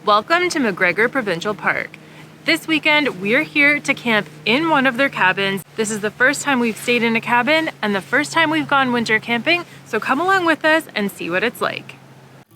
Welcome to MacGregor Provincial Park. This weekend, we're here to camp in one of their cabins. This is the first time we've stayed in a cabin and the first time we've gone winter camping, so come along with us and see what it's like.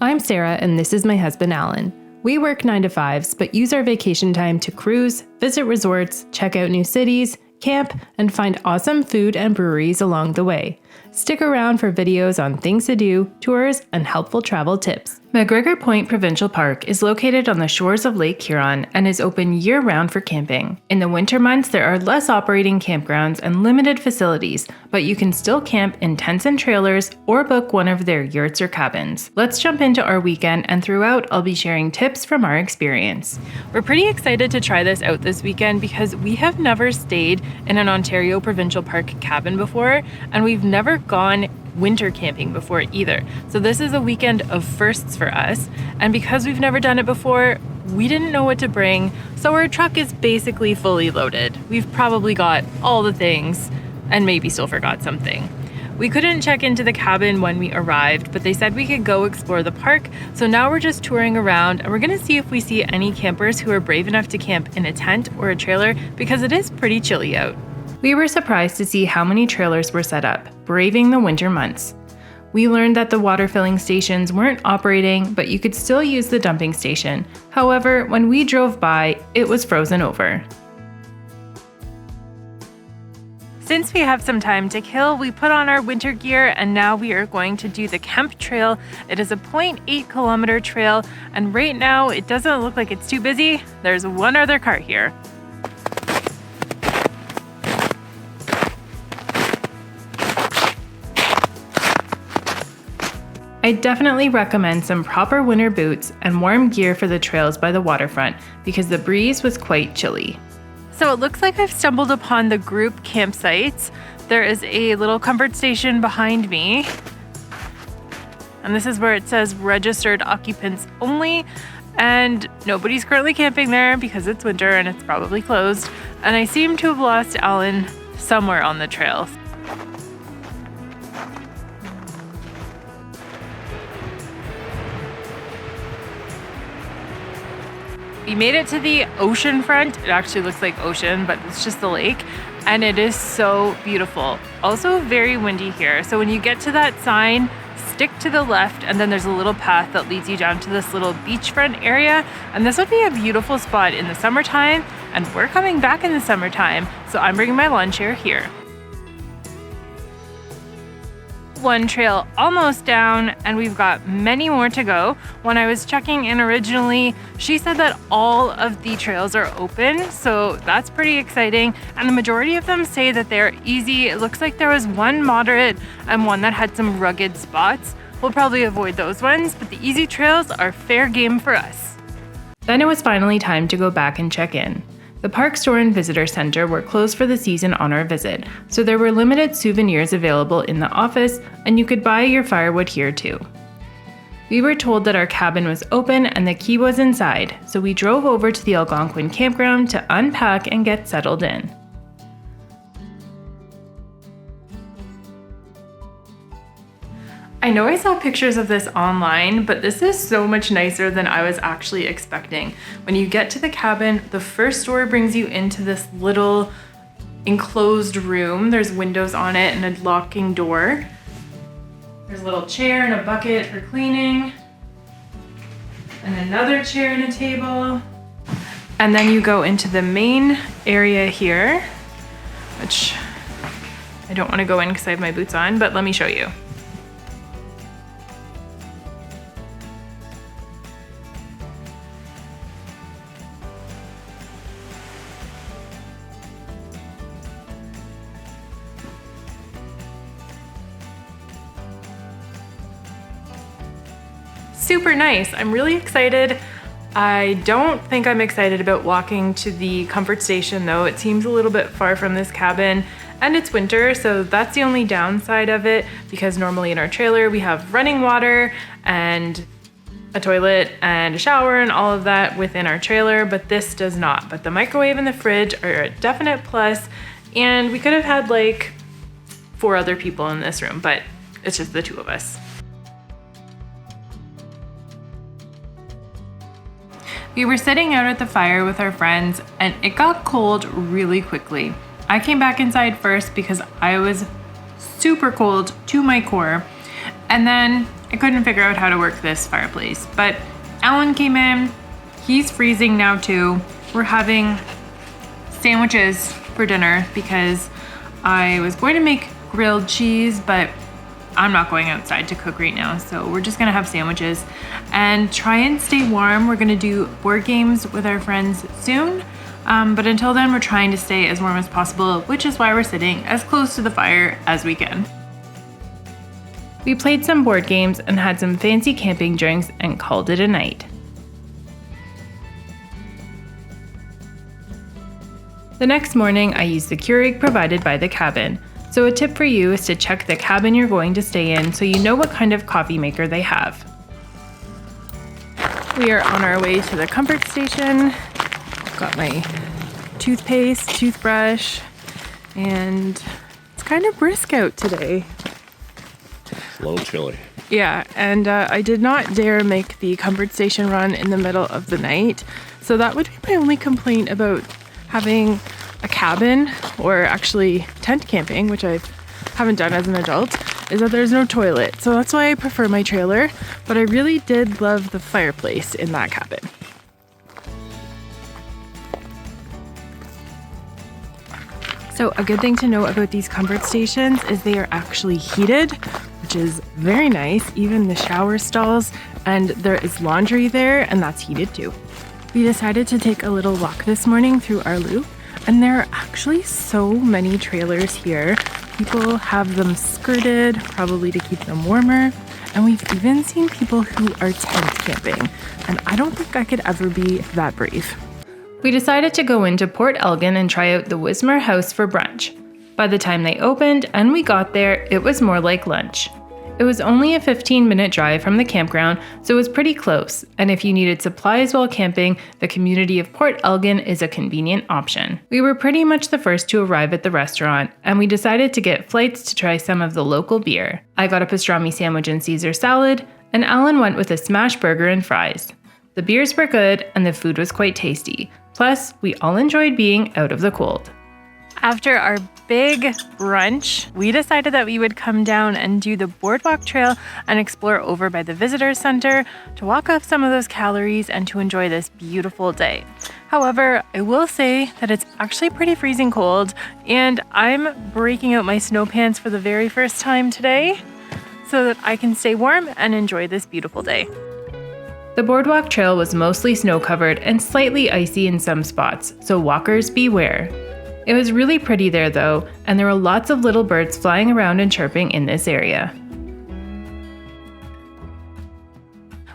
I'm Sarah and this is my husband Alan. We work 9-to-5s, but use our vacation time to cruise, visit resorts, check out new cities, camp, and find awesome food and breweries along the way. Stick around for videos on things to do, tours, and helpful travel tips. MacGregor Point Provincial Park is located on the shores of Lake Huron and is open year-round for camping. In the winter months, there are less operating campgrounds and limited facilities, but you can still camp in tents and trailers or book one of their yurts or cabins. Let's jump into our weekend, and throughout, I'll be sharing tips from our experience. We're pretty excited to try this out this weekend because we have never stayed in an Ontario Provincial Park cabin before, and we've never gone winter camping before either. So this is a weekend of firsts for us, and because we've never done it before, we didn't know what to bring, so our truck is basically fully loaded. We've probably got all the things and maybe still forgot something. We couldn't check into the cabin when we arrived, but they said we could go explore the park, so now we're just touring around and we're gonna see if we see any campers who are brave enough to camp in a tent or a trailer because it is pretty chilly out. We were surprised to see how many trailers were set up, braving the winter months. We learned that the water filling stations weren't operating, but you could still use the dumping station. However, when we drove by, it was frozen over. Since we have some time to kill, we put on our winter gear and now we are going to do the Kemp Trail. It is a 0.8-kilometer trail, and right now it doesn't look like it's too busy. There's one other cart here. I definitely recommend some proper winter boots and warm gear for the trails by the waterfront because the breeze was quite chilly. So it looks like I've stumbled upon the group campsites. There is a little comfort station behind me, and this is where it says registered occupants only, and nobody's currently camping there because it's winter and it's probably closed, and I seem to have lost Alan somewhere on the trail. We made it to the ocean front. It actually looks like ocean, but it's just the lake, and it is so beautiful. Also very windy here, so when you get to that sign, stick to the left, and then there's a little path that leads you down to this little beachfront area, and this would be a beautiful spot in the summertime, and we're coming back in the summertime, so I'm bringing my lawn chair here. One trail almost down, and we've got many more to go. When I was checking in originally, she said that all of the trails are open, so that's pretty exciting, and the majority of them say that they're easy. It looks like there was one moderate and one that had some rugged spots. We'll probably avoid those ones, but the easy trails are fair game for us. Then it was finally time to go back and check in. The Park Store and Visitor Center were closed for the season on our visit, so there were limited souvenirs available in the office, and you could buy your firewood here too. We were told that our cabin was open and the key was inside, so we drove over to the Algonquin campground to unpack and get settled in. I know I saw pictures of this online, but this is so much nicer than I was actually expecting. When you get to the cabin, the first door brings you into this little enclosed room. There's windows on it and a locking door. There's a little chair and a bucket for cleaning, and another chair and a table. And then you go into the main area here, which I don't want to go in because I have my boots on, but let me show you. Super nice. I'm really excited. I don't think I'm excited about walking to the comfort station though. It seems a little bit far from this cabin, and it's winter, so that's the only downside of it, because normally in our trailer we have running water and a toilet and a shower and all of that within our trailer, but this does not. But the microwave and the fridge are a definite plus, and we could have had like 4 other people in this room, but it's just the 2 of us. We were sitting out at the fire with our friends and it got cold really quickly. I came back inside first because I was super cold to my core, and then I couldn't figure out how to work this fireplace. But Alan came in, he's freezing now too. We're having sandwiches for dinner because I was going to make grilled cheese, but I'm not going outside to cook right now, so we're just gonna have sandwiches and try and stay warm. We're gonna do board games with our friends soon, but until then we're trying to stay as warm as possible, which is why we're sitting as close to the fire as we can. We played some board games and had some fancy camping drinks and called it a night. The next morning, I used the Keurig provided by the cabin. So a tip for you is to check the cabin you're going to stay in so you know what kind of coffee maker they have. We are on our way to the comfort station. I've got my toothpaste, toothbrush, and it's kind of brisk out today. It's a little chilly. Yeah, and I did not dare make the comfort station run in the middle of the night. So that would be my only complaint about having a cabin, or actually tent camping, which I haven't done as an adult, is that there's no toilet. So that's why I prefer my trailer, but I really did love the fireplace in that cabin. So a good thing to know about these comfort stations is they are actually heated, which is very nice, even the shower stalls, and there is laundry there, and that's heated too. We decided to take a little walk this morning through our loop, and there are actually so many trailers here. People have them skirted, probably to keep them warmer. And we've even seen people who are tent camping. And I don't think I could ever be that brave. We decided to go into Port Elgin and try out the Wismar House for brunch. By the time they opened and we got there, it was more like lunch. It was only a 15-minute drive from the campground, so it was pretty close, and if you needed supplies while camping, the community of Port Elgin is a convenient option. We were pretty much the first to arrive at the restaurant, and we decided to get flights to try some of the local beer. I got a pastrami sandwich and Caesar salad, and Alan went with a smash burger and fries. The beers were good, and the food was quite tasty. Plus, we all enjoyed being out of the cold. After our big brunch, we decided that we would come down and do the Boardwalk Trail and explore over by the visitor center to walk off some of those calories and to enjoy this beautiful day. However, I will say that it's actually pretty freezing cold, and I'm breaking out my snow pants for the very first time today so that I can stay warm and enjoy this beautiful day. The Boardwalk Trail was mostly snow-covered and slightly icy in some spots, so walkers beware. It was really pretty there though, and there were lots of little birds flying around and chirping in this area.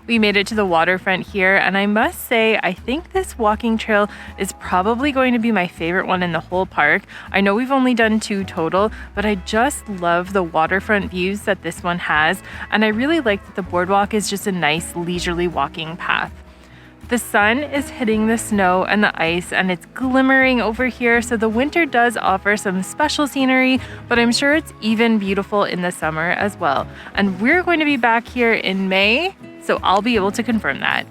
We made it to the waterfront here, and I must say, I think this walking trail is probably going to be my favorite one in the whole park. I know we've only done 2 total, but I just love the waterfront views that this one has, and I really like that the boardwalk is just a nice leisurely walking path. The sun is hitting the snow and the ice, and it's glimmering over here, so the winter does offer some special scenery, but I'm sure it's even beautiful in the summer as well. And we're going to be back here in May, so I'll be able to confirm that.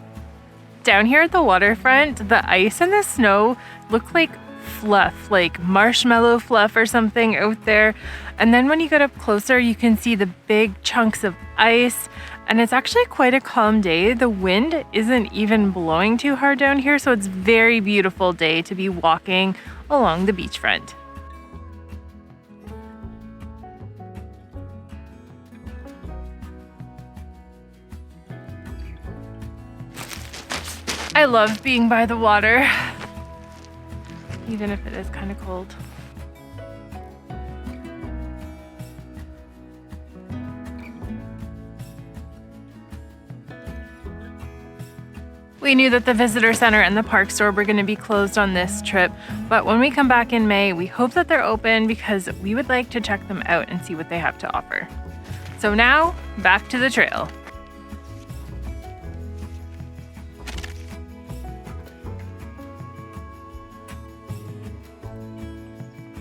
Down here at the waterfront, the ice and the snow look like fluff, like marshmallow fluff or something out there. And then when you get up closer, you can see the big chunks of ice. And it's actually quite a calm day. The wind isn't even blowing too hard down here, so it's a very beautiful day to be walking along the beachfront. I love being by the water, even if it is kind of cold. We knew that the visitor center and the park store were going to be closed on this trip, but when we come back in May, we hope that they're open because we would like to check them out and see what they have to offer. So now, back to the trail.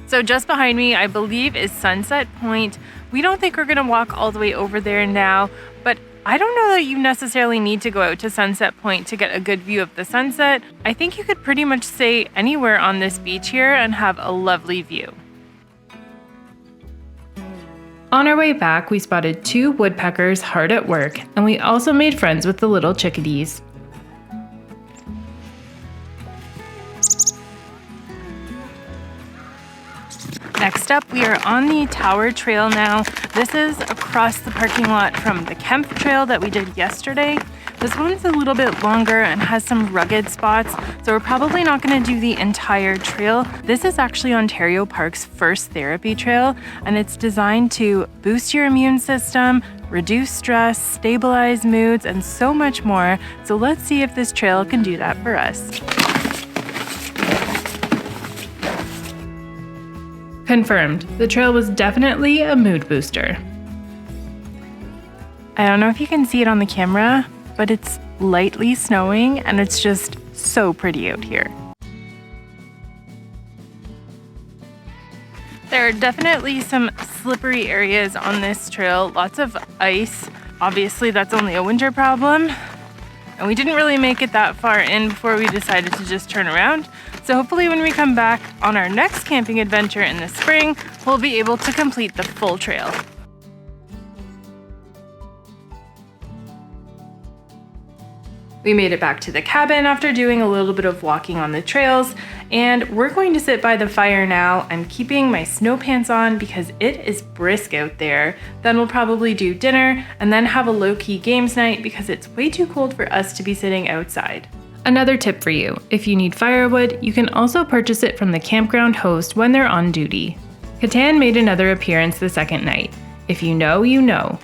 So just behind me, I believe, is Sunset Point. We don't think we're going to walk all the way over there now, but I don't know that you necessarily need to go out to Sunset Point to get a good view of the sunset. I think you could pretty much stay anywhere on this beach here and have a lovely view. On our way back, we spotted 2 woodpeckers hard at work, and we also made friends with the little chickadees. Next up, we are on the Tower Trail now. This is across the parking lot from the Kemp Trail that we did yesterday. This one's a little bit longer and has some rugged spots, so we're probably not going to do the entire trail. This is actually Ontario Park's first therapy trail, and it's designed to boost your immune system, reduce stress, stabilize moods, and so much more. So let's see if this trail can do that for us. Confirmed, the trail was definitely a mood booster. I don't know if you can see it on the camera, but it's lightly snowing and it's just so pretty out here. There are definitely some slippery areas on this trail, lots of ice. Obviously that's only a winter problem. And we didn't really make it that far in before we decided to just turn around. So hopefully when we come back on our next camping adventure in the spring, we'll be able to complete the full trail. We made it back to the cabin after doing a little bit of walking on the trails, and we're going to sit by the fire now. I'm keeping my snow pants on because it is brisk out there. Then we'll probably do dinner and then have a low-key games night because it's way too cold for us to be sitting outside. Another tip for you, if you need firewood, you can also purchase it from the campground host when they're on duty. Catan made another appearance the second night. If you know, you know.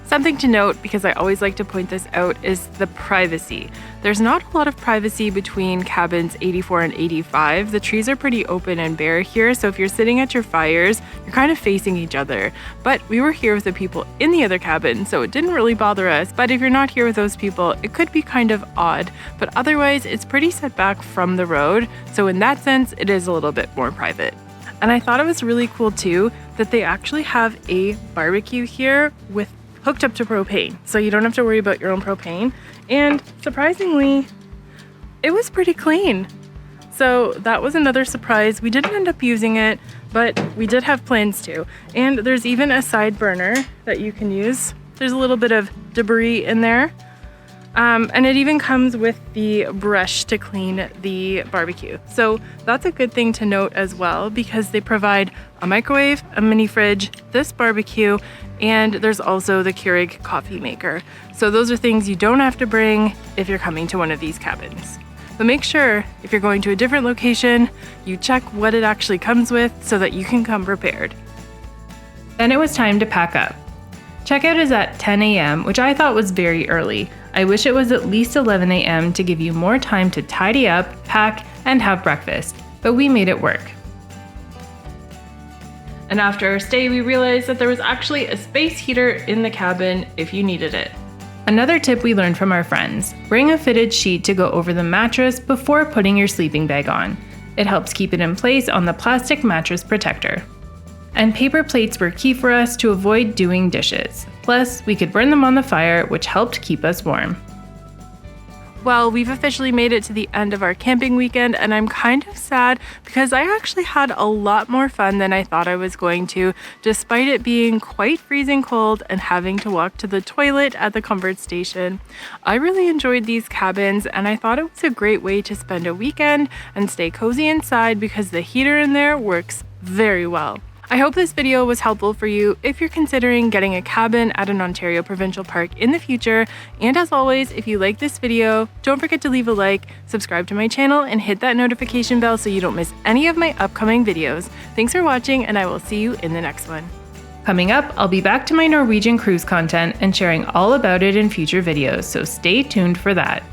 Something to note, because I always like to point this out, is the privacy. There's not a lot of privacy between cabins 84 and 85. The trees are pretty open and bare here, so if you're sitting at your fires, you're kind of facing each other. But we were here with the people in the other cabin, so it didn't really bother us. But if you're not here with those people, it could be kind of odd. But otherwise, it's pretty set back from the road, so in that sense, it is a little bit more private. And I thought it was really cool too that they actually have a barbecue here with hooked up to propane, so you don't have to worry about your own propane. And surprisingly, it was pretty clean. So that was another surprise. We didn't end up using it, but we did have plans to. And there's even a side burner that you can use. There's a little bit of debris in there. And it even comes with the brush to clean the barbecue. So that's a good thing to note as well, because they provide a microwave, a mini fridge, this barbecue, and there's also the Keurig coffee maker. So those are things you don't have to bring if you're coming to one of these cabins. But make sure if you're going to a different location, you check what it actually comes with so that you can come prepared. Then it was time to pack up. Checkout is at 10 a.m., which I thought was very early. I wish it was at least 11 a.m. to give you more time to tidy up, pack, and have breakfast, but we made it work. And after our stay, we realized that there was actually a space heater in the cabin if you needed it. Another tip we learned from our friends: bring a fitted sheet to go over the mattress before putting your sleeping bag on. It helps keep it in place on the plastic mattress protector. And paper plates were key for us to avoid doing dishes. Plus, we could burn them on the fire, which helped keep us warm. Well, we've officially made it to the end of our camping weekend, and I'm kind of sad because I actually had a lot more fun than I thought I was going to, despite it being quite freezing cold and having to walk to the toilet at the comfort station. I really enjoyed these cabins, and I thought it was a great way to spend a weekend and stay cozy inside because the heater in there works very well. I hope this video was helpful for you if you're considering getting a cabin at an Ontario provincial park in the future. And as always, if you like this video, don't forget to leave a like, subscribe to my channel, and hit that notification bell so you don't miss any of my upcoming videos. Thanks for watching, and I will see you in the next one. Coming up, I'll be back to my Norwegian cruise content and sharing all about it in future videos, so stay tuned for that.